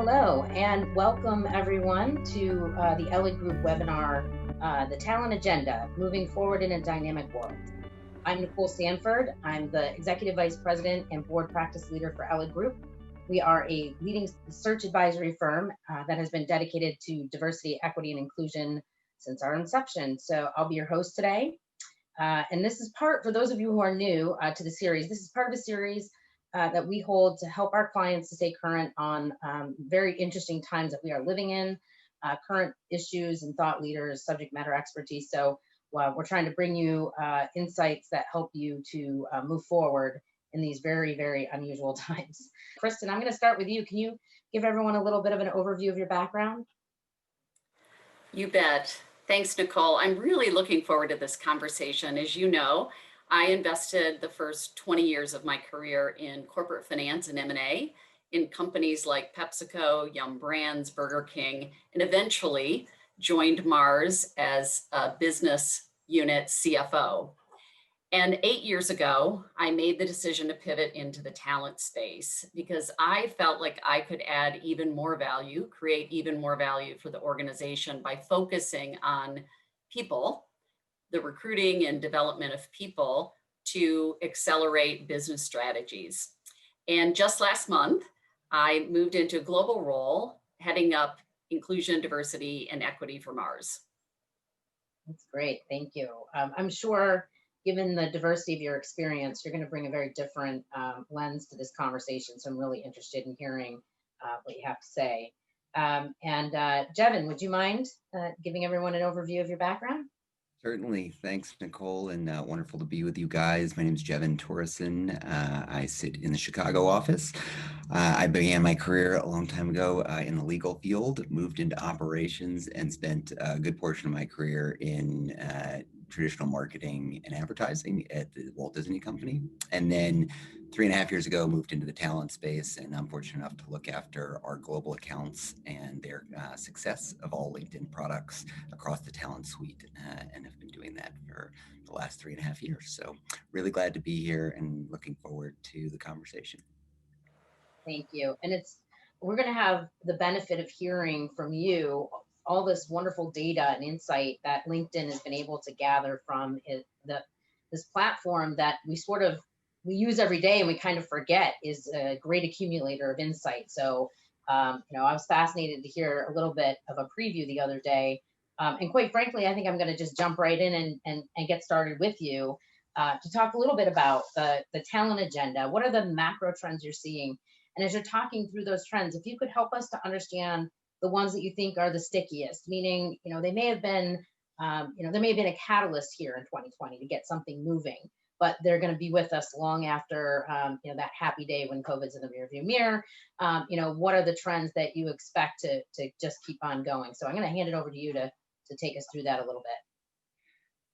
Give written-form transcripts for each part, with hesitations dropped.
Hello, and welcome everyone to the Ellig Group webinar, The Talent Agenda, Moving Forward in a Dynamic World. I'm Nicole Sanford. I'm the Executive Vice President and Board Practice Leader for Ellig Group. We are a leading search advisory firm that has been dedicated to diversity, equity, and inclusion since our inception. So I'll be your host today. And this is for those of you who are new to the series, this is part of a series that we hold to help our clients to stay current on very interesting times that we are living in, current issues and thought leaders, subject matter expertise. So we're trying to bring you insights that help you to move forward in these very, very unusual times. Kristen, I'm going to start with you. Can you give everyone a little bit of an overview of your background? You bet. Thanks, Nicole. I'm really looking forward to this conversation. As you know, I invested the first 20 years of my career in corporate finance and M&A in companies like PepsiCo, Yum Brands, Burger King, and eventually joined Mars as a business unit CFO. And 8 years ago, I made the decision to pivot into the talent space because I felt like I could add even more value, create even more value for the organization by focusing on people, the recruiting and development of people to accelerate business strategies. And just last month, I moved into a global role heading up inclusion, diversity, and equity for Mars. That's great. Thank you. I'm sure, given the diversity of your experience, you're going to bring a very different lens to this conversation. So I'm really interested in hearing what you have to say. And Jevin, would you mind giving everyone an overview of your background? Certainly. Thanks, Nicole, and wonderful to be with you guys. My name is Jevin Torreson. I sit in the Chicago office. I began my career a long time ago in the legal field, moved into operations, and spent a good portion of my career in traditional marketing and advertising at the Walt Disney Company. And then 3.5 years ago, moved into the talent space, and I'm fortunate enough to look after our global accounts and their success of all LinkedIn products across the talent suite, and have been doing that for the last 3.5 years. So really glad to be here and looking forward to the conversation. Thank you. And we're going to have the benefit of hearing from you all this wonderful data and insight that LinkedIn has been able to gather from this platform that we use every day and we kind of forget is a great accumulator of insight. So, I was fascinated to hear a little bit of a preview the other day. And quite frankly, I think I'm going to just jump right in and get started with you to talk a little bit about the talent agenda. What are the macro trends you're seeing? And as you're talking through those trends, if you could help us to understand the ones that you think are the stickiest, meaning, they may have been, there may have been a catalyst here in 2020 to get something moving, but they're going to be with us long after, that happy day when COVID's in the rearview mirror. What are the trends that you expect to just keep on going? So I'm going to hand it over to you to take us through that a little bit.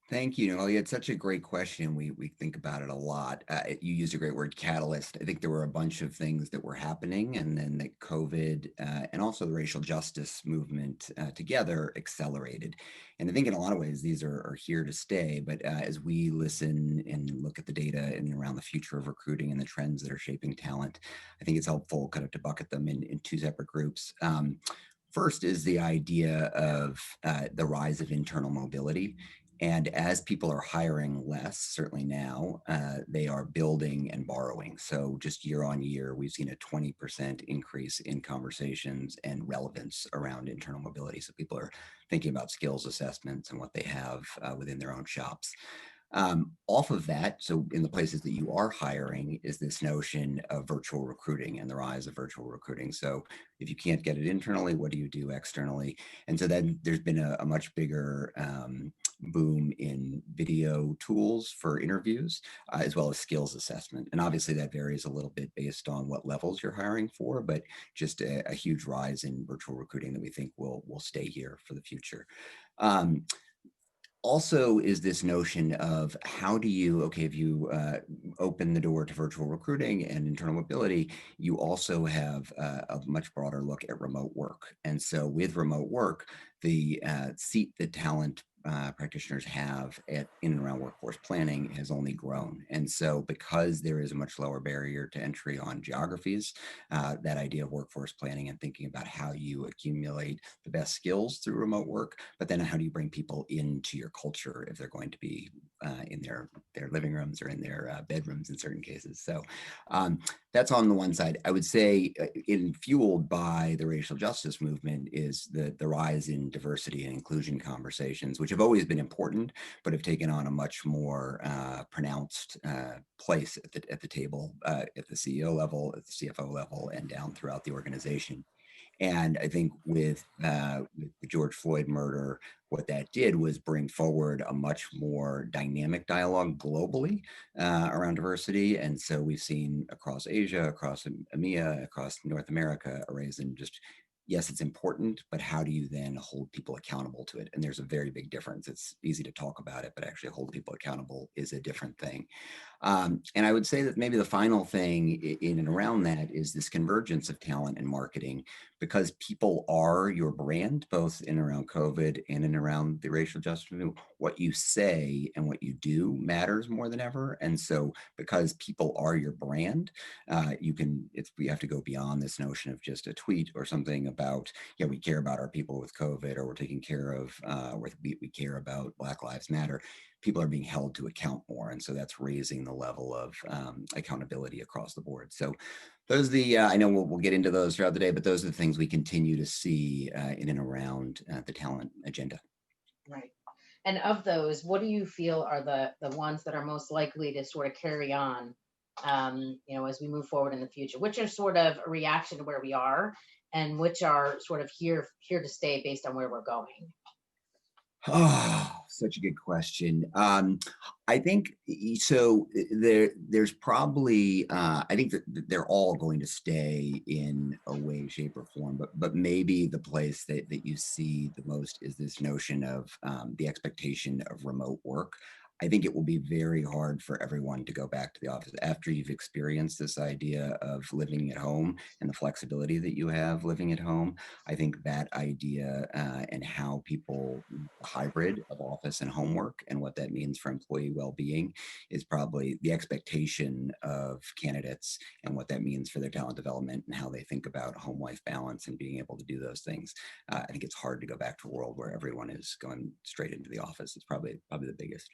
Thank you, Nicole. It's such a great question. We think about it a lot. You used a great word, catalyst. I think there were a bunch of things that were happening, and then the COVID and also the racial justice movement together accelerated. And I think in a lot of ways, these are here to stay. But as we listen and look at the data and around the future of recruiting and the trends that are shaping talent, I think it's helpful kind of to bucket them in two separate groups. First is the idea of the rise of internal mobility. And as people are hiring less, certainly now, they are building and borrowing. So just year on year, we've seen a 20% increase in conversations and relevance around internal mobility. So people are thinking about skills assessments and what they have within their own shops. Off of that, so in the places that you are hiring, is this notion of virtual recruiting and the rise of virtual recruiting. So if you can't get it internally, what do you do externally? And so then there's been a much bigger boom in video tools for interviews, as well as skills assessment. And obviously that varies a little bit based on what levels you're hiring for, but just a huge rise in virtual recruiting that we think will stay here for the future. Also is this notion of how do you, if you open the door to virtual recruiting and internal mobility, you also have a much broader look at remote work. And so with remote work, the seat that talent practitioners have in and around workforce planning has only grown. And so because there is a much lower barrier to entry on geographies, that idea of workforce planning and thinking about how you accumulate the best skills through remote work, but then how do you bring people into your culture if they're going to be in their living rooms or in their bedrooms in certain cases. So that's on the one side. I would say fueled by the racial justice movement is the rise in diversity and inclusion conversations, which have always been important, but have taken on a much more pronounced place at the table, at the CEO level, at the CFO level, and down throughout the organization. And I think with the George Floyd murder, what that did was bring forward a much more dynamic dialogue globally around diversity. And so we've seen across Asia, across EMEA, across North America, a raise in just, yes, it's important, but how do you then hold people accountable to it? And there's a very big difference. It's easy to talk about it, but actually hold people accountable is a different thing. And I would say that maybe the final thing in and around that is this convergence of talent and marketing, because people are your brand, both in and around COVID and in and around the racial justice movement. What you say and what you do matters more than ever. And so because people are your brand, we have to go beyond this notion of just a tweet or something about, yeah, we care about our people with COVID, or we're taking care of, we care about Black Lives Matter. People are being held to account more. And so that's raising the level of accountability across the board. So those are the, I know we'll get into those throughout the day, but those are the things we continue to see in and around the talent agenda. Right. And of those, what do you feel are the ones that are most likely to sort of carry on, as we move forward in the future? Which are sort of a reaction to where we are, and which are sort of here to stay based on where we're going? Oh, such a good question. I think so. There's probably. I think that they're all going to stay in a way, shape, or form. But maybe the place that you see the most is this notion of the expectation of remote work. I think it will be very hard for everyone to go back to the office after you've experienced this idea of living at home and the flexibility that you have living at home. I think that idea and how people hybrid of office and homework and what that means for employee well-being is probably the expectation of candidates, and what that means for their talent development and how they think about home-life balance and being able to do those things. I think it's hard to go back to a world where everyone is going straight into the office. It's probably the biggest.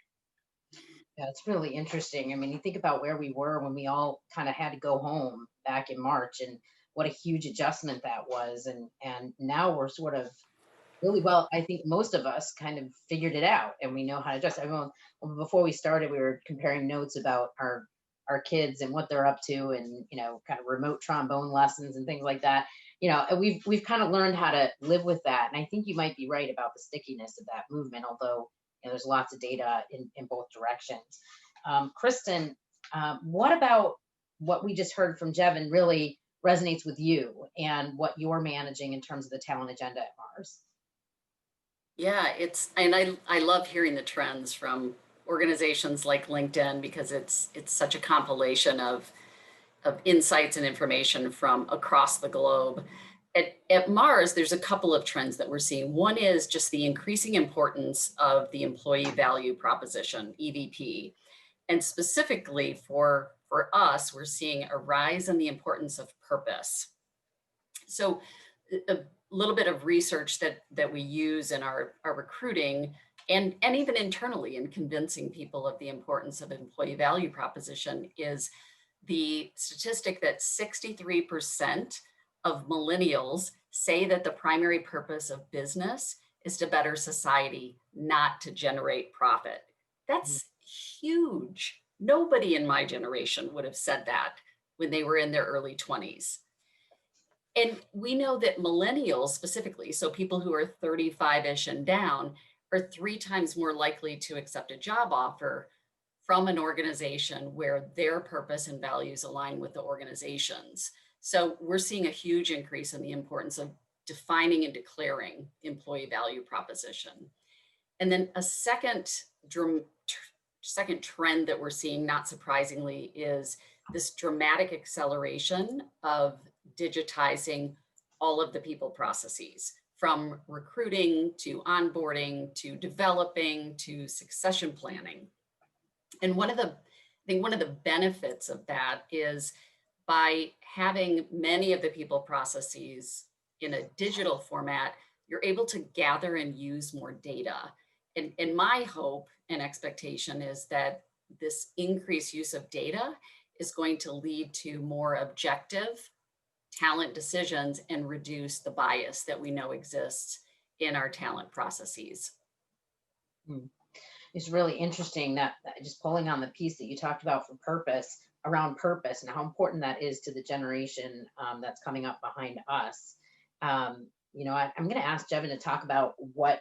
Yeah, it's really interesting. I mean, you think about where we were when we all kind of had to go home back in March, and what a huge adjustment that was. And now we're sort of really well. I think most of us kind of figured it out, and we know how to adjust. Everyone, before we started, we were comparing notes about our kids and what they're up to, and kind of remote trombone lessons and things like that. And we've kind of learned how to live with that. And I think you might be right about the stickiness of that movement, although there's lots of data in both directions. Kristen, what about what we just heard from Jevin really resonates with you and what you're managing in terms of the talent agenda at Mars? Yeah, I love hearing the trends from organizations like LinkedIn, because it's such a compilation of insights and information from across the globe. At Mars, there's a couple of trends that we're seeing. One is just the increasing importance of the employee value proposition, EVP. And specifically for us, we're seeing a rise in the importance of purpose. So a little bit of research that we use in our recruiting, and even internally in convincing people of the importance of employee value proposition, is the statistic that 63% of millennials say that the primary purpose of business is to better society, not to generate profit. That's huge. Nobody in my generation would have said that when they were in their early 20s. And we know that millennials specifically, so people who are 35-ish and down, are 3 times more likely to accept a job offer from an organization where their purpose and values align with the organization's. So we're seeing a huge increase in the importance of defining and declaring employee value proposition. And then a second trend that we're seeing, not surprisingly, is this dramatic acceleration of digitizing all of the people processes, from recruiting to onboarding to developing to succession planning. And I think one of the benefits of that is by having many of the people processes in a digital format, you're able to gather and use more data. And my hope and expectation is that this increased use of data is going to lead to more objective talent decisions and reduce the bias that we know exists in our talent processes. It's really interesting that just pulling on the piece that you talked about for purpose, around purpose, and how important that is to the generation that's coming up behind us. I'm going to ask Jevin to talk about what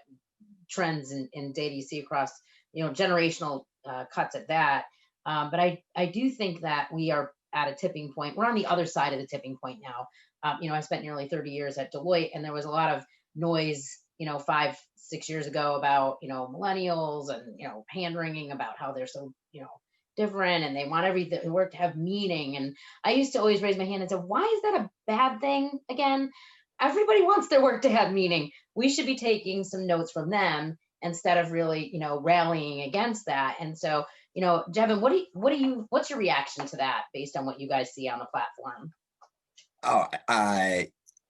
trends in data you see across, generational cuts at that. But I do think that we are at a tipping point. We're on the other side of the tipping point now. I spent nearly 30 years at Deloitte, and there was a lot of noise, 5-6 years ago about, millennials and, hand wringing about how they're so, different and they want everything work to have meaning. And I used to always raise my hand and say, why is that a bad thing? Again, everybody wants their work to have meaning. We should be taking some notes from them instead of really, rallying against that. And so, Jevin, what's your reaction to that based on what you guys see on the platform? Oh,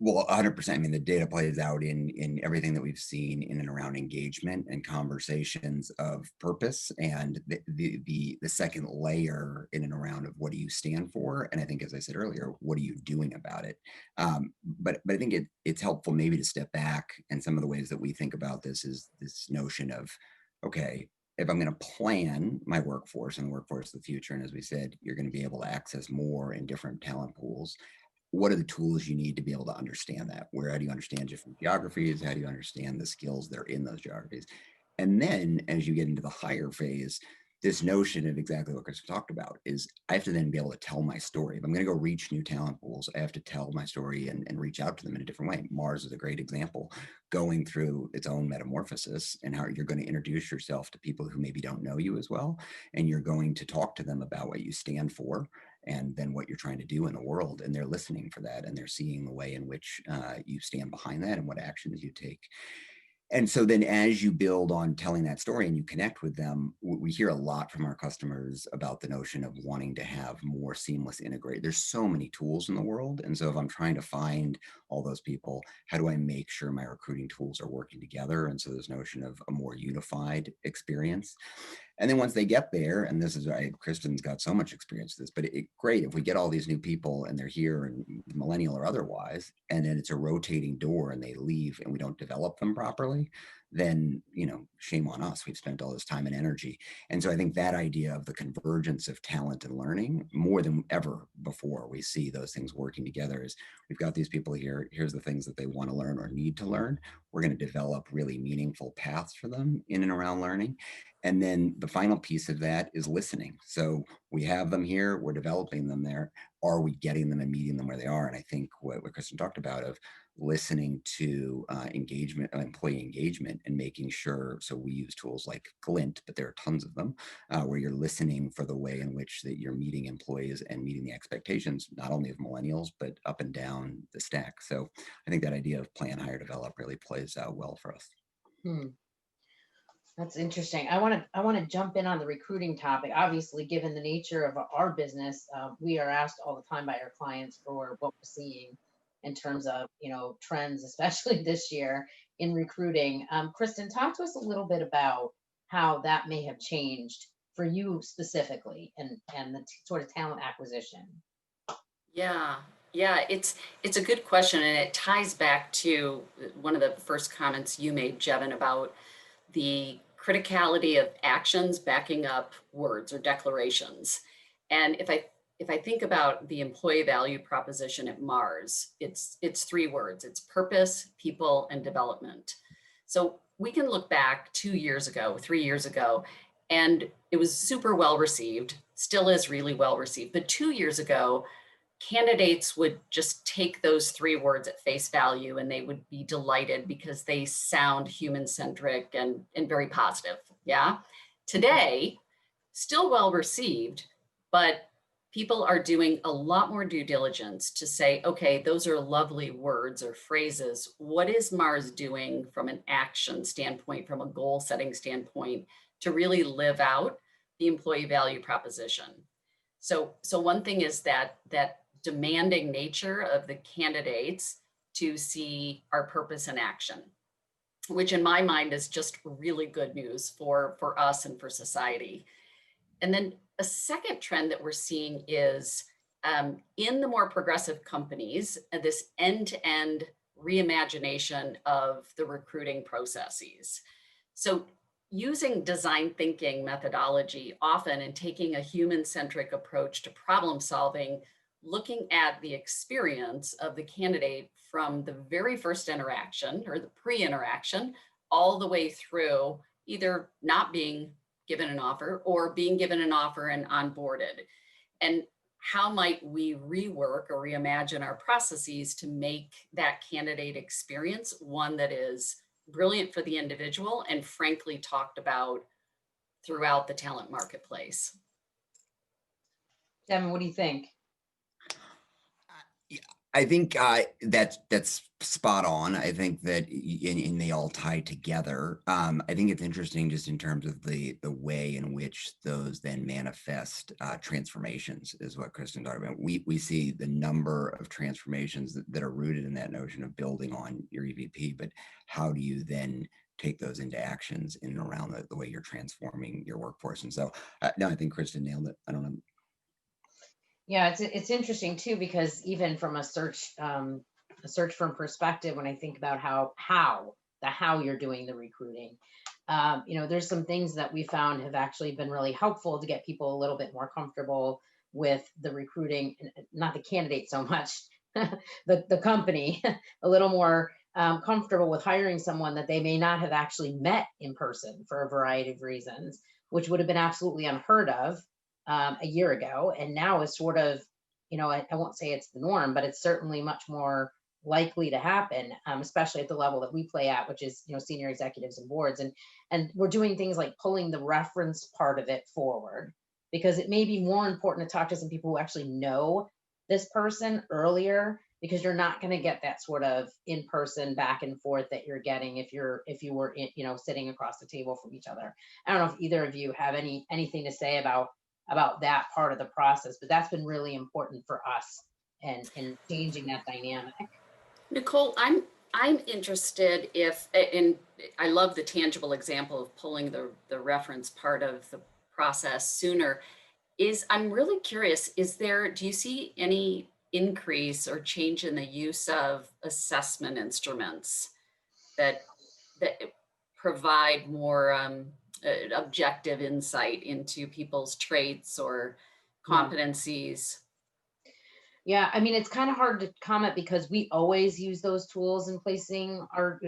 well, 100%. I mean, the data plays out in everything that we've seen in and around engagement and conversations of purpose, and the second layer in and around of what do you stand for, and I think, as I said earlier, what are you doing about it? But I think it's helpful maybe to step back, and some of the ways that we think about this is this notion of, okay, if I'm going to plan my workforce and the workforce of the future, and as we said, you're going to be able to access more in different talent pools. What are the tools you need to be able to understand that? How do you understand different geographies? How do you understand the skills that are in those geographies? And then as you get into the higher phase, this notion of exactly what Chris talked about is I have to then be able to tell my story. If I'm going to go reach new talent pools, I have to tell my story and reach out to them in a different way. Mars is a great example, going through its own metamorphosis and how you're going to introduce yourself to people who maybe don't know you as well. And you're going to talk to them about what you stand for and then what you're trying to do in the world. And they're listening for that. And they're seeing the way in which you stand behind that and what actions you take. And so then as you build on telling that story and you connect with them, we hear a lot from our customers about the notion of wanting to have more seamless integrate. There's so many tools in the world. And so if I'm trying to find all those people, how do I make sure my recruiting tools are working together? And so this notion of a more unified experience. And then once they get there, and this is right, Kristen's got so much experience with this, but great if we get all these new people and they're here and millennial or otherwise, and then it's a rotating door and they leave and we don't develop them properly, then, shame on us. We've spent all this time and energy. And so I think that idea of the convergence of talent and learning more than ever before we see those things working together is we've got these people here. Here's the things that they want to learn or need to learn. We're going to develop really meaningful paths for them in and around learning. And then the final piece of that is listening. So we have them here, we're developing them there. Are we getting them and meeting them where they are? And I think what Kristen talked about of listening to engagement, employee engagement, and making sure, so we use tools like Glint, but there are tons of them, where you're listening for the way in which that you're meeting employees and meeting the expectations, not only of millennials, but up and down the stack. So I think that idea of plan, hire, develop really plays out well for us. That's interesting. I want to jump in on the recruiting topic. Obviously, given the nature of our business, we are asked all the time by our clients for what we're seeing in terms of trends, especially this year in recruiting. Kristen, talk to us a little bit about how that may have changed for you specifically, and the sort of talent acquisition. Yeah, it's a good question, and it ties back to one of the first comments you made, Jevin, about the criticality of actions backing up words or declarations. And if I think about the employee value proposition at Mars, it's 3 words. It's purpose, people, and development. So we can look back 2 years ago, 3 years ago, and it was super well received, still is really well received. But 2 years ago, candidates would just take those 3 words at face value and they would be delighted because they sound human-centric and very positive. Yeah. Today, still well received, but people are doing a lot more due diligence to say, okay, those are lovely words or phrases. What is Mars doing from an action standpoint, from a goal setting standpoint, to really live out the employee value proposition? So one thing is that demanding nature of the candidates to see our purpose in action, which in my mind is just really good news for us and for society. And then a second trend that we're seeing is in the more progressive companies, this end-to-end reimagination of the recruiting processes. So using design thinking methodology often and taking a human-centric approach to problem solving, looking at the experience of the candidate from the very first interaction or the pre-interaction all the way through either not being given an offer or being given an offer and onboarded. And how might we rework or reimagine our processes to make that candidate experience one that is brilliant for the individual and frankly talked about throughout the talent marketplace? Devin, what do you think? Yeah, I think that's spot on. I think that and they all tie together. I think it's interesting just in terms of the way in which those then manifest transformations is what Kristen talked about. We see the number of transformations that are rooted in that notion of building on your EVP, but how do you then take those into actions in and around the way you're transforming your workforce? And so no, I think Kristen nailed it. I don't know. Yeah, it's interesting too, because even from a search firm perspective, when I think about how you're doing the recruiting, there's some things that we found have actually been really helpful to get people a little bit more comfortable with the recruiting, not the candidate so much, the company, a little more comfortable with hiring someone that they may not have actually met in person for a variety of reasons, which would have been absolutely unheard of a year ago, and now is sort of, I won't say it's the norm, but it's certainly much more likely to happen, especially at the level that we play at, which is senior executives and boards, and we're doing things like pulling the reference part of it forward, because it may be more important to talk to some people who actually know this person earlier, because you're not going to get that sort of in-person back and forth that you're getting if you were sitting across the table from each other. I don't know if either of you have anything to say about that part of the process, but that's been really important for us and changing that dynamic. Nicole, I'm interested if, and I love the tangible example of pulling the reference part of the process sooner. I'm really curious, do you see any increase or change in the use of assessment instruments that that provide more objective insight into people's traits or Yeah. competencies? Yeah, I mean, it's kind of hard to comment because we always use those tools in placing our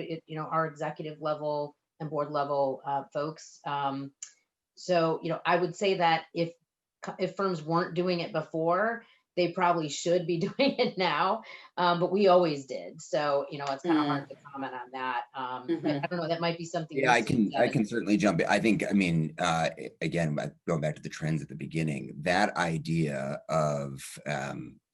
executive level and board level folks. So, I would say that if firms weren't doing it before, they probably should be doing it now. But we always did. So, it's kind of hard Mm, to comment on that. But I mhm. don't know, that might be something Yeah, you see, I Devin. can certainly jump in. I think, I mean, again, going back to the trends at the beginning, that idea of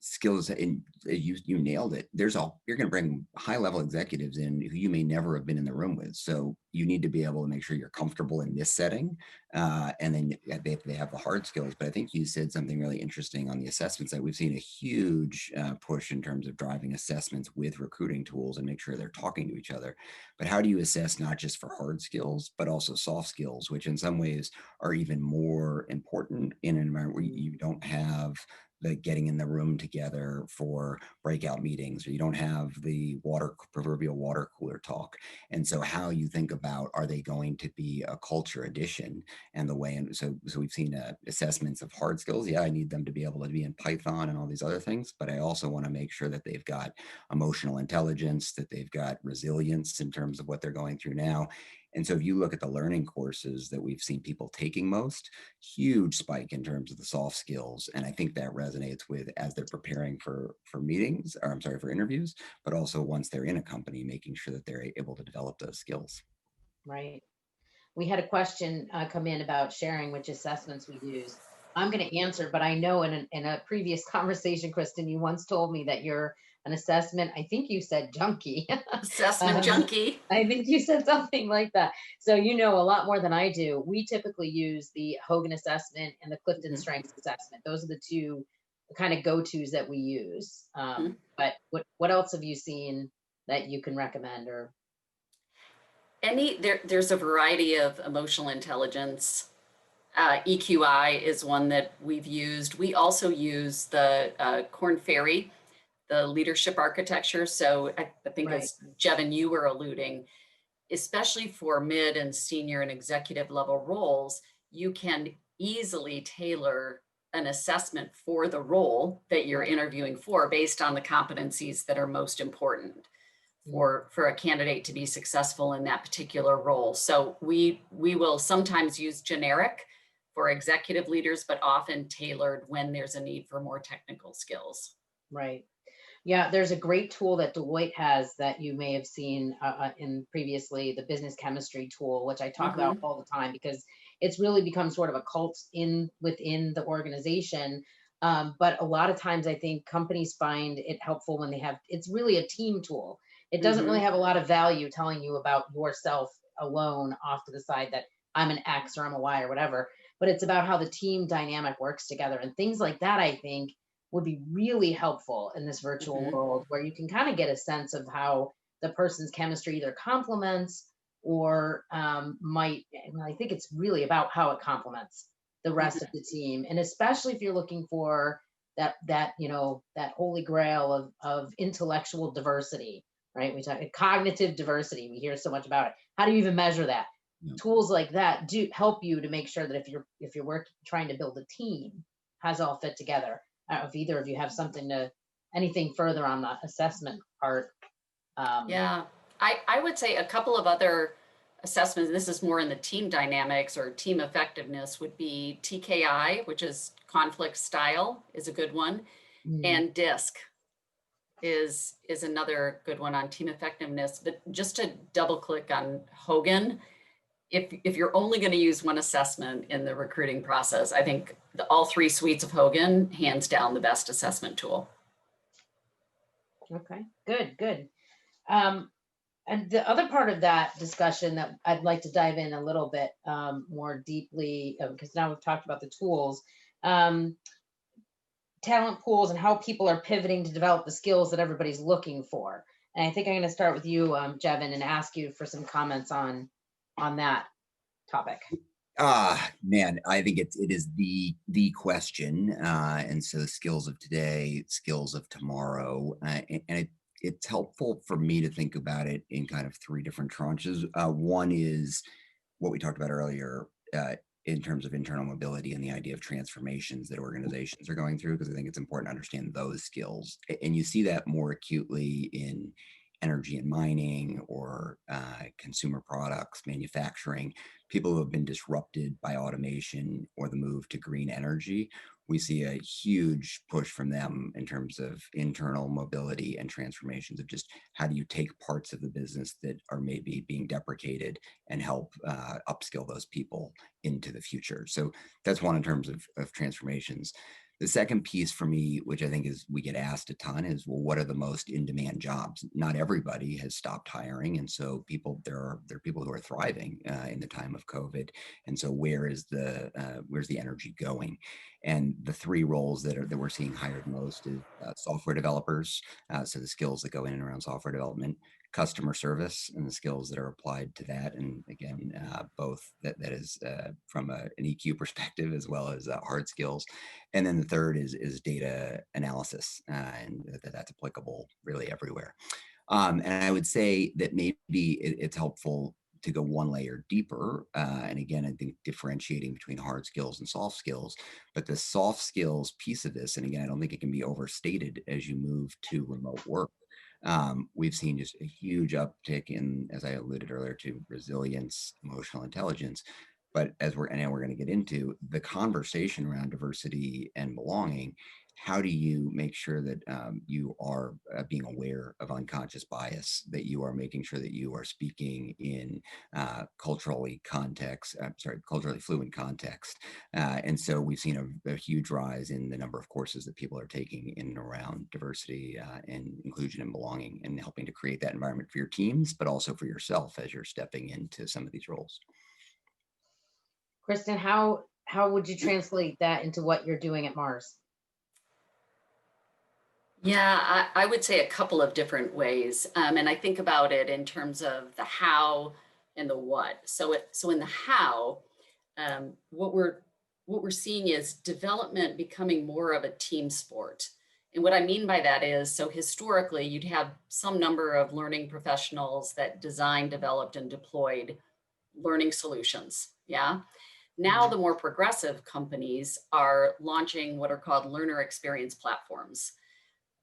skills, and you nailed it. You're going to bring high level executives in who you may never have been in the room with. So you need to be able to make sure you're comfortable in this setting, and then they have the hard skills. But I think you said something really interesting on the assessment side. We've seen a huge push in terms of driving assessments with recruiting tools and make sure they're talking to each other. But how do you assess not just for hard skills, but also soft skills, which in some ways are even more important in an environment where you don't have the getting in the room together for breakout meetings, or you don't have the proverbial water cooler talk. And so how you think about, are they going to be a culture addition, and the way, and so we've seen assessments of hard skills. Yeah, I need them to be able to be in Python and all these other things, but I also want to make sure that they've got emotional intelligence, that they've got resilience in terms of what they're going through now. And so if you look at the learning courses that we've seen people taking most, huge spike in terms of the soft skills. And I think that resonates with, as they're preparing for meetings, or I'm sorry, for interviews, but also once they're in a company, making sure that they're able to develop those skills. Right. We had a question come in about sharing which assessments we use. I'm going to answer, but I know in a previous conversation, Kristen, you once told me that you're an assessment, I think you said junkie. Assessment um, junkie. I think you said something like that. So you know a lot more than I do. We typically use the Hogan assessment and the Clifton Mhm. Strengths assessment. Those are the two kind of go-tos that we use. Mhm. But what else have you seen that you can recommend or? There's a variety of emotional intelligence. EQI is one that we've used. We also use the Corn Ferry, the leadership architecture. So I think Right, as Jevin, you were alluding, especially for mid and senior and executive level roles, you can easily tailor an assessment for the role that you're right. interviewing for based on the competencies that are most important Mm, for a candidate to be successful in that particular role. So we will sometimes use generic for executive leaders, but often tailored when there's a need for more technical skills. right. Yeah, there's a great tool that Deloitte has that you may have seen in previously, the business chemistry tool, which I talk about Mm-hmm. all the time because it's really become sort of a cult in within the organization. But a lot of times, I think companies find it helpful when they have. It's really a team tool. It doesn't really Mm-hmm. have a lot of value telling you about yourself alone off to the side that I'm an X or I'm a Y or whatever. But it's about how the team dynamic works together and things like that. I think would be really helpful in this virtual Mm-hmm. world where you can kind of get a sense of how the person's chemistry either complements or might. Well, I think it's really about how it complements the rest of Mm-hmm. the team, and especially if you're looking for that that holy grail of intellectual diversity, right? We talk cognitive diversity. We hear so much about it. How do you even measure that? Yeah. Tools like that do help you to make sure that if you're work trying to build a team, has all fit together. I don't know if either of you have something to anything further on the assessment part. Um, Yeah, I would say a couple of other assessments, this is more in the team dynamics or team effectiveness, would be TKI, which is conflict style, is a good one, mm, and DISC is another good one on team effectiveness. But just to double click on Hogan, if you're only going to use one assessment in the recruiting process, I think all three suites of Hogan, hands down, the best assessment tool. okay, good, good. Um, and the other part of that discussion that I'd like to dive in a little bit more deeply, because now we've talked about the tools, um, talent pools, and how people are pivoting to develop the skills that everybody's looking for. And I think I'm going to start with you, Jevin, and ask you for some comments on that topic. Man, I think it is the question, and so skills of today, skills of tomorrow, and it's helpful for me to think about it in kind of three different tranches. One is what we talked about earlier, in terms of internal mobility and the idea of transformations that organizations are going through, because I think it's important to understand those skills. And you see that more acutely in energy and mining or consumer products, manufacturing, people who have been disrupted by automation or the move to green energy. We see a huge push from them in terms of internal mobility and transformations of just how do you take parts of the business that are maybe being deprecated and help upskill those people into the future. So that's one in terms of transformations. The second piece for me, which I think is we get asked a ton, is well, what are the most in-demand jobs? Not everybody has stopped hiring, and so there are people who are thriving in the time of COVID. And so where's the energy going? And the three roles that we're seeing hired most is software developers, so the skills that go in and around software development, customer service and the skills that are applied to that. And again, both that is from an EQ perspective as well as hard skills. And then the third is data analysis, and that's applicable really everywhere. And I would say that maybe it's helpful to go one layer deeper. And again, I think differentiating between hard skills and soft skills, but the soft skills piece of this, and again, I don't think it can be overstated as you move to remote work. We've seen just a huge uptick in, as I alluded earlier, to resilience, emotional intelligence. But as we're going to get into the conversation around diversity and belonging, how do you make sure that you are being aware of unconscious bias, that you are making sure that you are speaking in culturally fluent context. And so we've seen a huge rise in the number of courses that people are taking in and around diversity and inclusion and belonging, and helping to create that environment for your teams, but also for yourself as you're stepping into some of these roles. Kristen, how would you translate that into what you're doing at Mars? Yeah, I would say a couple of different ways. And I think about it in terms of the how and the what. So in the how, what we're seeing is development becoming more of a team sport. And what I mean by that is, so historically, you'd have some number of learning professionals that designed, developed, and deployed learning solutions. Yeah. Now, Mhm. the more progressive companies are launching what are called learner experience platforms,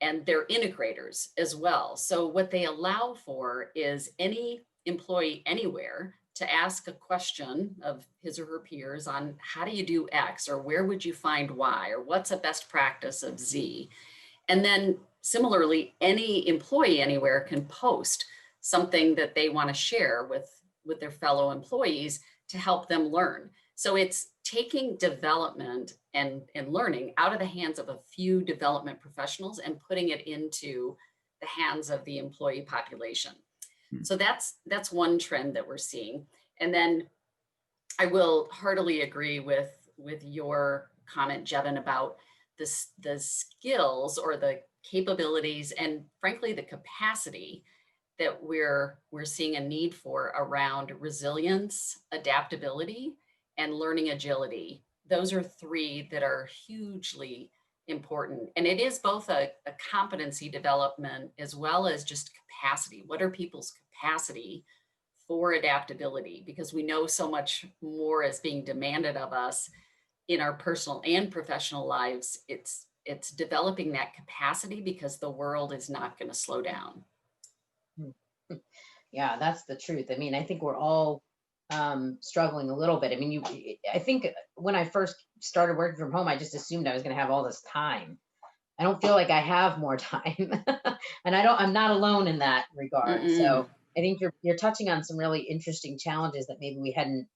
and they're integrators as well. So what they allow for is any employee anywhere to ask a question of his or her peers on how do you do X, or where would you find Y, or what's a best practice of Z. And then similarly, any employee anywhere can post something that they want to share with their fellow employees to help them learn. So it's taking development and learning out of the hands of a few development professionals and putting it into the hands of the employee population. Hmm. So that's one trend that we're seeing. And then I will heartily agree with your comment, Jevin, about the skills or the capabilities and frankly the capacity that we're seeing a need for around resilience, adaptability, and learning agility. Those are three that are hugely important. And it is both a competency development as well as just capacity. What are people's capacity for adaptability? Because we know so much more is being demanded of us in our personal and professional lives. It's developing that capacity because the world is not going to slow down. Yeah, that's the truth. I mean, I think we're all struggling a little bit. I mean, I think when I first started working from home, I just assumed I was going to have all this time. I don't feel like I have more time, and I'm not alone in that regard. Mm-mm. So I think you're touching on some really interesting challenges that maybe we hadn't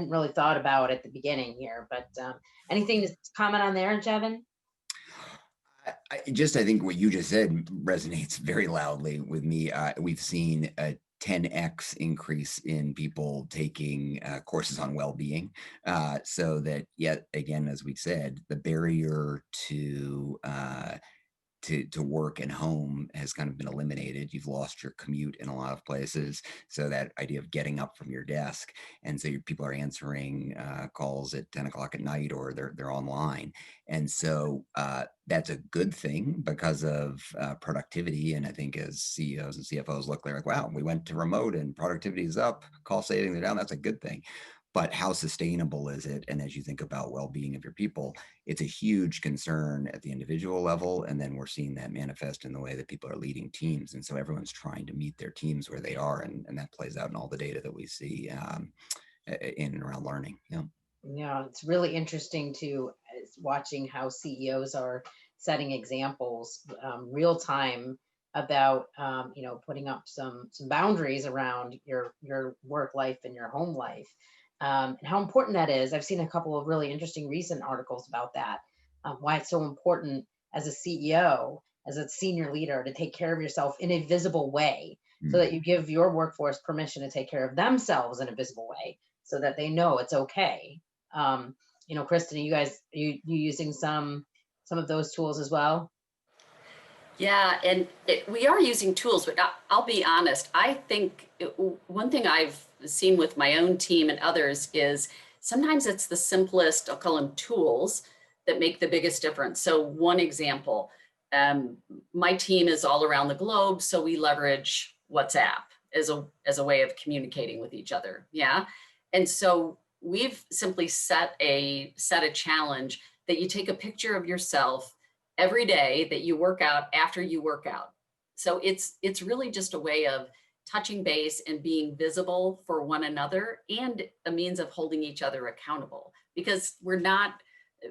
really thought about at the beginning here. But anything to comment on there, Jevin? I think what you just said resonates very loudly with me. We've seen a 10x increase in people taking courses on well-being, so that yet again, as we said, the barrier to work and home has kind of been eliminated. You've lost your commute in a lot of places. So that idea of getting up from your desk. And so people are answering calls at 10 o'clock at night, or they're online. And so that's a good thing because of productivity. And I think as CEOs and CFOs look, they're like, wow, we went to remote and productivity is up, cost savings are down. That's a good thing. But how sustainable is it? And as you think about well-being of your people, it's a huge concern at the individual level. And then we're seeing that manifest in the way that people are leading teams. And so everyone's trying to meet their teams where they are. And that plays out in all the data that we see in and around learning. Yeah. Yeah, it's really interesting to watching how CEOs are setting examples real time about putting up some boundaries around your work life and your home life, and how important that is. I've seen a couple of really interesting recent articles about that, why it's so important as a CEO, as a senior leader, to take care of yourself in a visible way, so Mm. that you give your workforce permission to take care of themselves in a visible way, so that they know it's okay. um, Kristen, you using some of those tools as well? Yeah, and we are using tools, but I'll be honest. I think one thing I've seen with my own team and others is sometimes it's the simplest, I'll call them tools, that make the biggest difference. So one example, um, my team is all around the globe, so we leverage WhatsApp as a way of communicating with each other. Yeah, and so we've simply set a challenge that you take a picture of yourself every day that you work out after you work out. So it's really just a way of touching base and being visible for one another, and a means of holding each other accountable, because we're not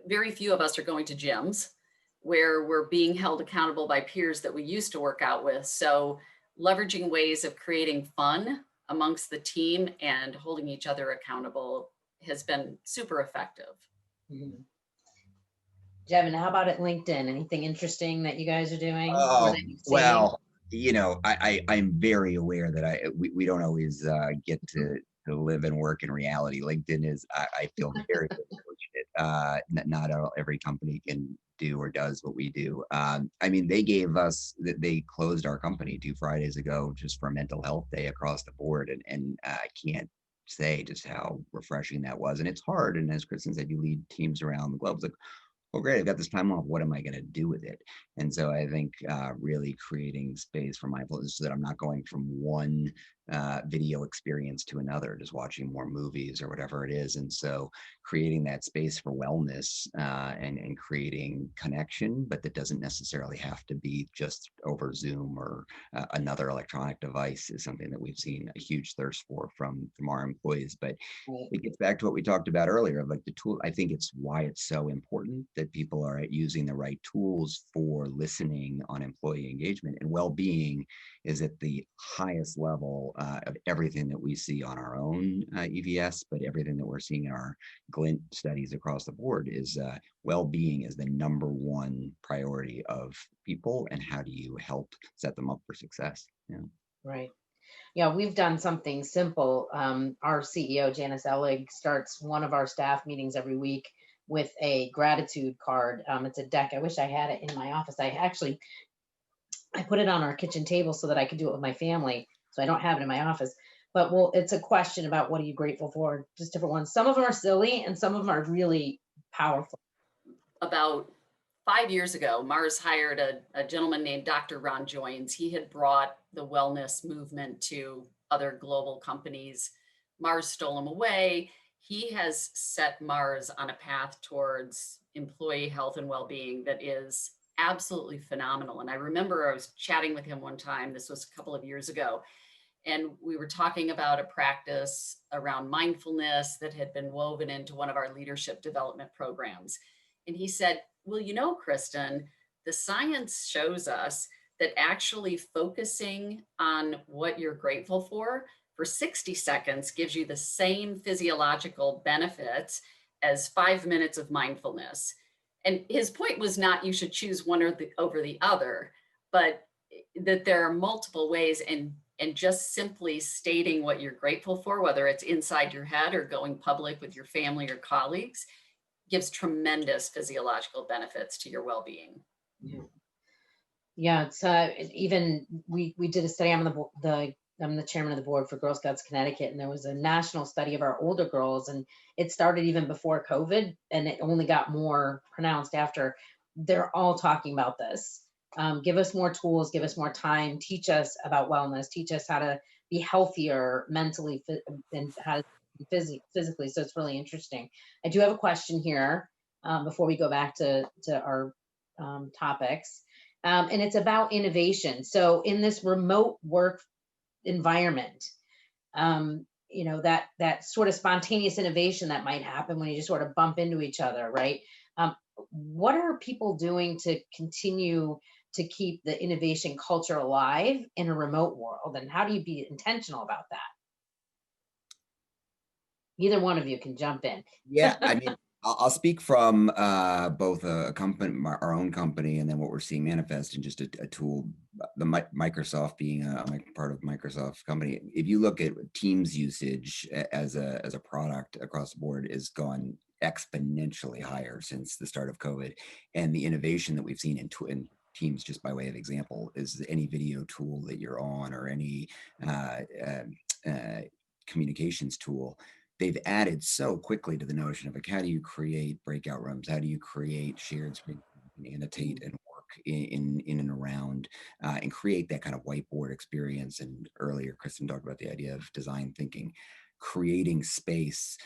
very few of us are going to gyms where we're being held accountable by peers that we used to work out with. So leveraging ways of creating fun amongst the team and holding each other accountable has been super effective. Mhm. Jevin, how about at LinkedIn? Anything interesting that you guys are doing or Oh, that you've seen? well, I'm very aware that we don't always get to live and work in reality. LinkedIn is, I feel very, very fortunate. Not every company can do or does what we do. I mean, they closed our company 2 Fridays ago just for a mental health day across the board. And I can't say just how refreshing that was. And it's hard. And as Kristen said, you lead teams around the globe. It's like, well, great, I've got this time off. What am I going to do with it? And so I think really creating space for mindfulness so that I'm not going from one video experience to another, just watching more movies or whatever it is. And so creating that space for wellness and creating connection, but that doesn't necessarily have to be just over Zoom or another electronic device is something that we've seen a huge thirst for from our employees. But Right. it gets back to what we talked about earlier of like the tool. I think it's why it's so important that people are using the right tools for listening on employee engagement, and well-being is at the highest level of everything that we see on our own EVS, but everything that we're seeing in our Glint studies across the board is well-being is the number one priority of people, and how do you help set them up for success? Yeah. Right. Yeah, we've done something simple. Our CEO, Janice Ellig, starts one of our staff meetings every week with a gratitude card. It's a deck. I wish I had it in my office. I put it on our kitchen table so that I could do it with my family. So I don't have it in my office. But well, it's a question about what are you grateful for? Just different ones. Some of them are silly and some of them are really powerful. About 5 years ago, Mars hired a gentleman named Dr. Ron Joins. He had brought the wellness movement to other global companies. Mars stole him away. He has set Mars on a path towards employee health and well-being that is absolutely phenomenal. And I remember I was chatting with him one time, this was a couple of years ago, and we were talking about a practice around mindfulness that had been woven into one of our leadership development programs. And he said, well, you know, Kristen, the science shows us that actually focusing on what you're grateful for 60 seconds gives you the same physiological benefits as 5 minutes of mindfulness. And his point was not you should choose one over the other, but that there are multiple ways, and just simply stating what you're grateful for, whether it's inside your head or going public with your family or colleagues, gives tremendous physiological benefits to your well-being. Yeah. Yeah, it's even we did a study. I'm the chairman of the board for Girl Scouts Connecticut, and there was a national study of our older girls, and it started even before COVID, and it only got more pronounced after. They're all talking about this. Give us more tools, give us more time, teach us about wellness, teach us how to be healthier mentally and how to be physically. So it's really interesting. I do have a question here before we go back to our topics. And it's about innovation. So in this remote work environment, that sort of spontaneous innovation that might happen when you just sort of bump into each other, right? What are people doing to continue to keep the innovation culture alive in a remote world? And how do you be intentional about that? Either one of you can jump in. Yeah, I mean, I'll speak from both a company, our own company, and then what we're seeing manifest in just a tool. The Microsoft being part of Microsoft company. If you look at Teams usage as a product across the board, is gone exponentially higher since the start of COVID, and the innovation that we've seen in Teams, just by way of example, is any video tool that you're on or any uh, uh, communications tool. They've added so quickly to the notion of like, how do you create breakout rooms? How do you create shared screen and annotate and work in and around and create that kind of whiteboard experience? And earlier, Kristen talked about the idea of design thinking, creating space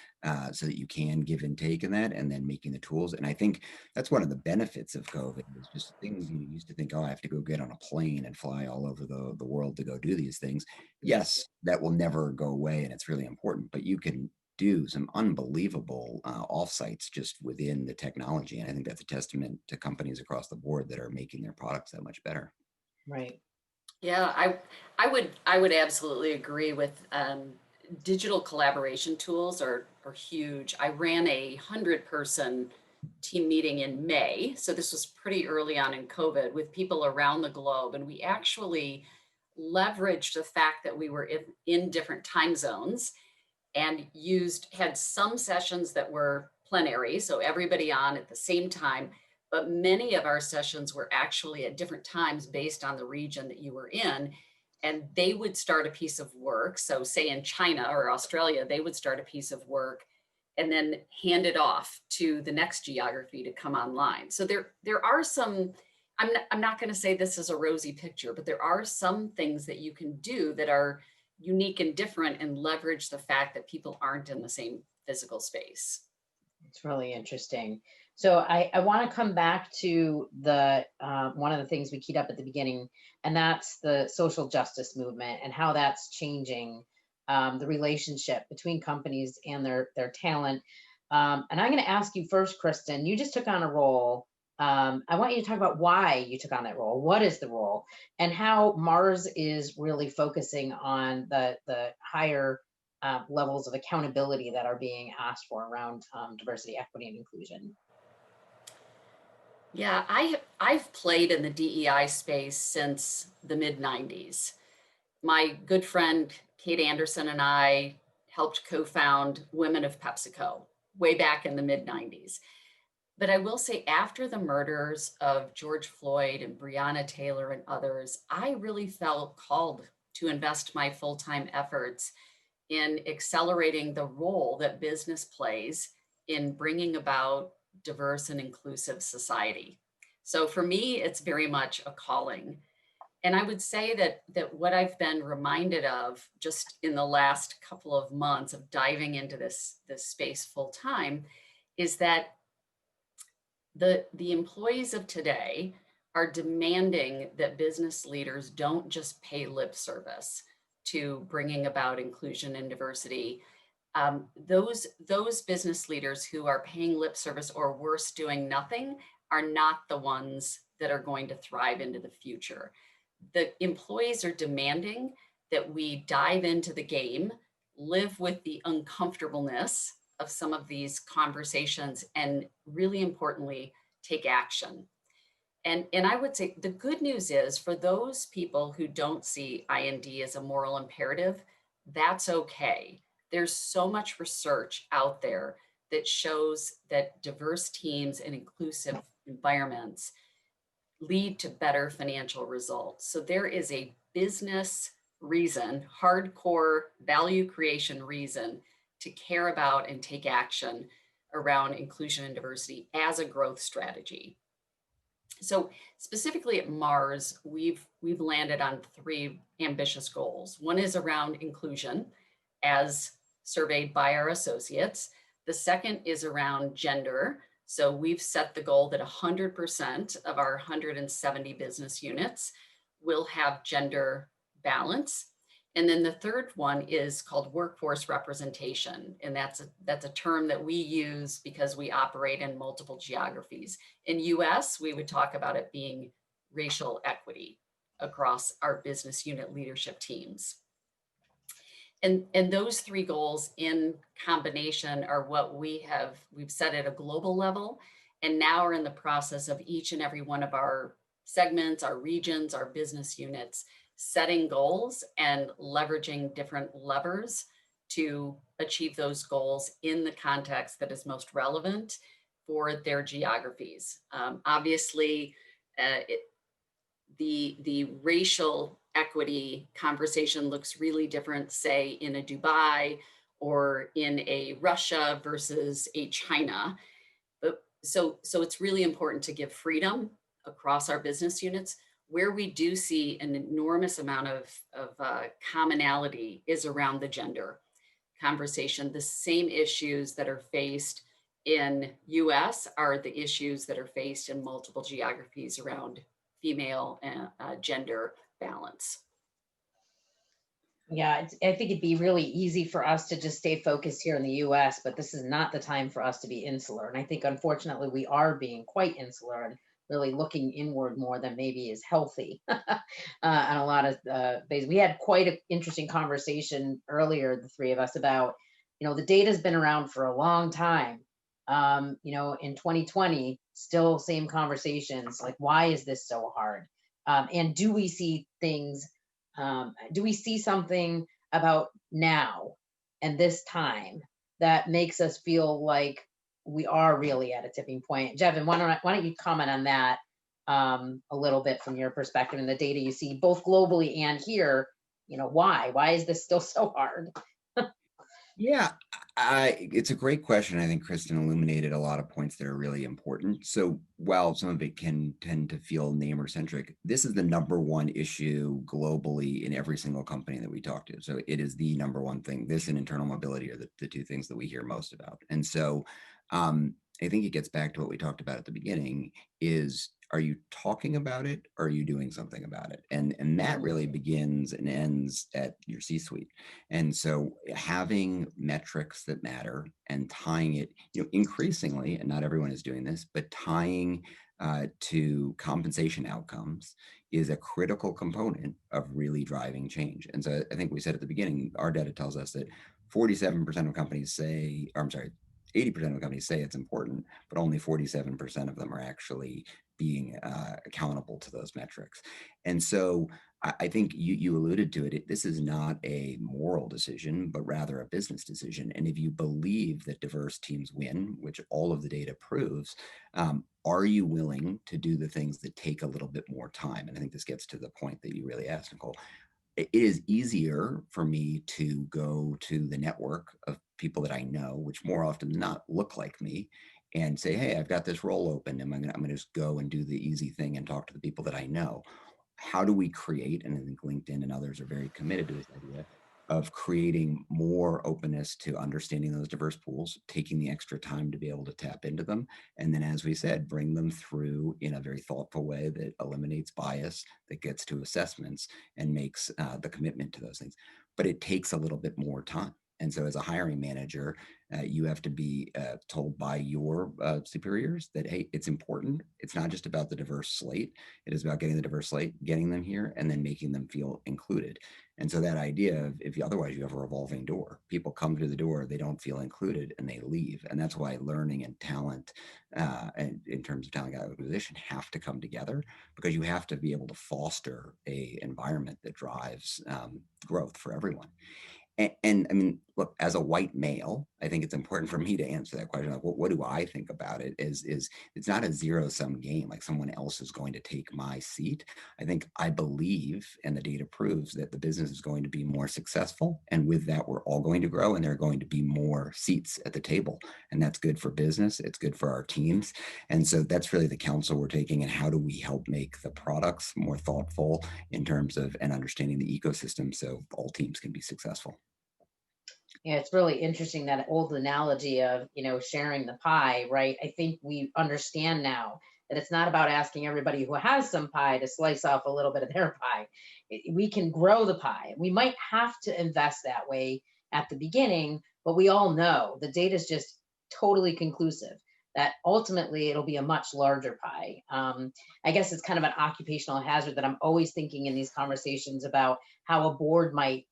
so that you can give and take in that, and then making the tools. And I think that's one of the benefits of COVID is just things you used to think, oh, I have to go get on a plane and fly all over the world to go do these things. Yes, that will never go away, and it's really important, but you can do some unbelievable offsites just within the technology. And I think that's a testament to companies across the board that are making their products that much better. Right. Yeah, I would absolutely agree with digital collaboration tools are huge. I ran a 100-person team meeting in May, so this was pretty early on in COVID with people around the globe, and we actually leveraged the fact that we were in different time zones and had some sessions that were plenary, so everybody on at the same time, but many of our sessions were actually at different times based on the region that you were in. And they would start a piece of work. So say in China or Australia, they would start a piece of work and then hand it off to the next geography to come online. So there are some, I'm not going to say this is a rosy picture, but there are some things that you can do that are unique and different and leverage the fact that people aren't in the same physical space. It's really interesting. So I want to come back to the one of the things we keyed up at the beginning, and that's the social justice movement and how that's changing the relationship between companies and their talent. And I'm going to ask you first, Kristen. You just took on a role. I want you to talk about why you took on that role. What is the role, and how Mars is really focusing on the higher levels of accountability that are being asked for around diversity, equity, and inclusion. Yeah, I've played in the DEI space since the mid 90s. My good friend Kate Anderson and I helped co-found Women of PepsiCo way back in the mid 90s. But I will say, after the murders of George Floyd and Breonna Taylor and others, I really felt called to invest my full-time efforts in accelerating the role that business plays in bringing about diverse and inclusive society. So for me, it's very much a calling. And I would say that what I've been reminded of just in the last couple of months of diving into this space full time is that the employees of today are demanding that business leaders don't just pay lip service to bringing about inclusion and diversity. Those business leaders who are paying lip service or worse, doing nothing, are not the ones that are going to thrive into the future. The employees are demanding that we dive into the game, live with the uncomfortableness of some of these conversations, and really importantly, take action. And I would say the good news is, for those people who don't see I&D as a moral imperative, that's okay. There's so much research out there that shows that diverse teams and inclusive environments lead to better financial results. So there is a business reason, hardcore value creation reason, to care about and take action around inclusion and diversity as a growth strategy. So specifically at Mars, we've landed on 3 ambitious goals. One is around inclusion, as surveyed by our associates. The second is around gender. So we've set the goal that 100% of our 170 business units will have gender balance. And then the third one is called workforce representation. And that's a term that we use because we operate in multiple geographies. In US, we would talk about it being racial equity across our business unit leadership teams. And those 3 goals in combination are what we've set at a global level, and now are in the process of each and every one of our segments, our regions, our business units, setting goals and leveraging different levers to achieve those goals in the context that is most relevant for their geographies. Obviously, the racial equity conversation looks really different, say, in a Dubai or in a Russia versus a China. But so it's really important to give freedom across our business units. Where we do see an enormous amount of commonality is around the gender conversation. The same issues that are faced in US are the issues that are faced in multiple geographies around female and gender balance. Yeah, I think it'd be really easy for us to just stay focused here in the US, but this is not the time for us to be insular. And I think, unfortunately, we are being quite insular and really looking inward more than maybe is healthy on a lot of bases. We had quite an interesting conversation earlier, the three of us, about, the data's been around for a long time. In 2020, still same conversations, like, why is this so hard? And do we see something about now and this time that makes us feel like we are really at a tipping point? Jevin, why don't you comment on that a little bit from your perspective and the data you see both globally and here? Why is this still so hard? Yeah, it's a great question. I think Kristen illuminated a lot of points that are really important. So while some of it can tend to feel neighbor centric, this is the number one issue globally in every single company that we talk to. So it is the number one thing. This and internal mobility are the two things that we hear most about. And so I think it gets back to what we talked about at the beginning is, are you talking about it or are you doing something about it? And that Mm, really begins and ends at your C-suite. And so having metrics that matter and tying it, increasingly, and not everyone is doing this, but tying to compensation outcomes is a critical component of really driving change. And so I think we said at the beginning, our data tells us that 47% of companies say, or I'm sorry, 80% of companies say it's important, but only 47% of them are actually being accountable to those metrics. And so I think you alluded to it. This is not a moral decision, but rather a business decision. And if you believe that diverse teams win, which all of the data proves, are you willing to do the things that take a little bit more time? And I think this gets to the point that you really asked, Nicole. It is easier for me to go to the network of people that I know, which more often than not look like me, and say, "Hey, I've got this role open, and I'm gonna just go and do the easy thing and talk to the people that I know." How do we create, and I think LinkedIn and others are very committed to this idea of creating more openness to understanding those diverse pools, taking the extra time to be able to tap into them, and then, as we said, bring them through in a very thoughtful way that eliminates bias, that gets to assessments, and makes the commitment to those things. But it takes a little bit more time. And so, as a hiring manager, you have to be told by your superiors that, hey, it's important. It's not just about the diverse slate. It is about getting the diverse slate, getting them here, and then making them feel included. And so that idea of, if you, otherwise you have a revolving door, people come through the door, they don't feel included, and they leave. And that's why learning and talent, and in terms of talent acquisition, have to come together, because you have to be able to foster a environment that drives growth for everyone. And I mean, look, as a white male, I think it's important for me to answer that question. Like, what do I think about it? Is it's not a zero sum game. Like someone else is going to take my seat. I think I believe, and the data proves that the business is going to be more successful, and with that, we're all going to grow, and there are going to be more seats at the table, and that's good for business. It's good for our teams, and so that's really the counsel we're taking. And how do we help make the products more thoughtful in terms of and understanding the ecosystem so all teams can be successful. Yeah, it's really interesting, that old analogy of, sharing the pie, right? I think we understand now that it's not about asking everybody who has some pie to slice off a little bit of their pie. We can grow the pie. We might have to invest that way at the beginning, but we all know the data is just totally conclusive that ultimately it'll be a much larger pie. I guess it's kind of an occupational hazard that I'm always thinking in these conversations about how a board might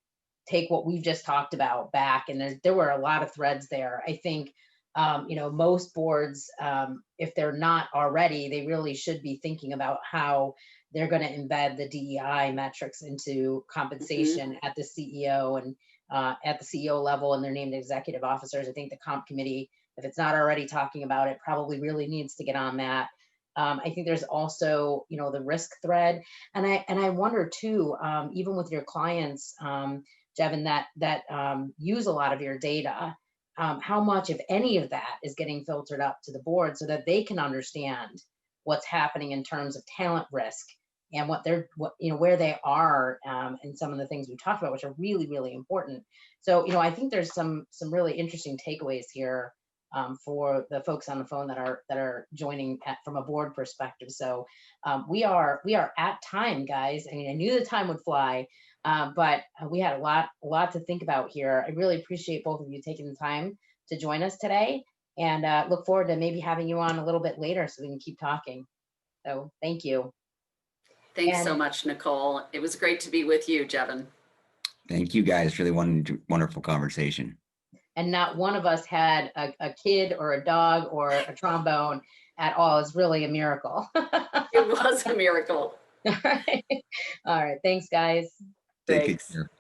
take what we've just talked about back. And there were a lot of threads there. I think, most boards, if they're not already, they really should be thinking about how they're going to embed the DEI metrics into Mhm. compensation at the CEO and at the CEO level and their named executive officers. I think the comp committee, if it's not already talking about it, probably really needs to get on that. I think there's also, the risk thread, and I wonder too, even with your clients, Jevin, that use a lot of your data, how much, if any of that, is getting filtered up to the board so that they can understand what's happening in terms of talent risk and where they are, and some of the things we talked about, which are really, really important. So, I think there's some really interesting takeaways here for the folks on the phone that are joining from a board perspective. So we are at time, guys. I mean, I knew the time would fly, but we had a lot to think about here. I really appreciate both of you taking the time to join us today, and look forward to maybe having you on a little bit later so we can keep talking. So thank you. Thanks so much, Nicole. It was great to be with you, Jevin. Thank you guys. Really wonderful conversation. And not one of us had a kid or a dog or a trombone at all. It's really a miracle. It was a miracle. All right. All right. Thanks, guys. Take Thanks. care.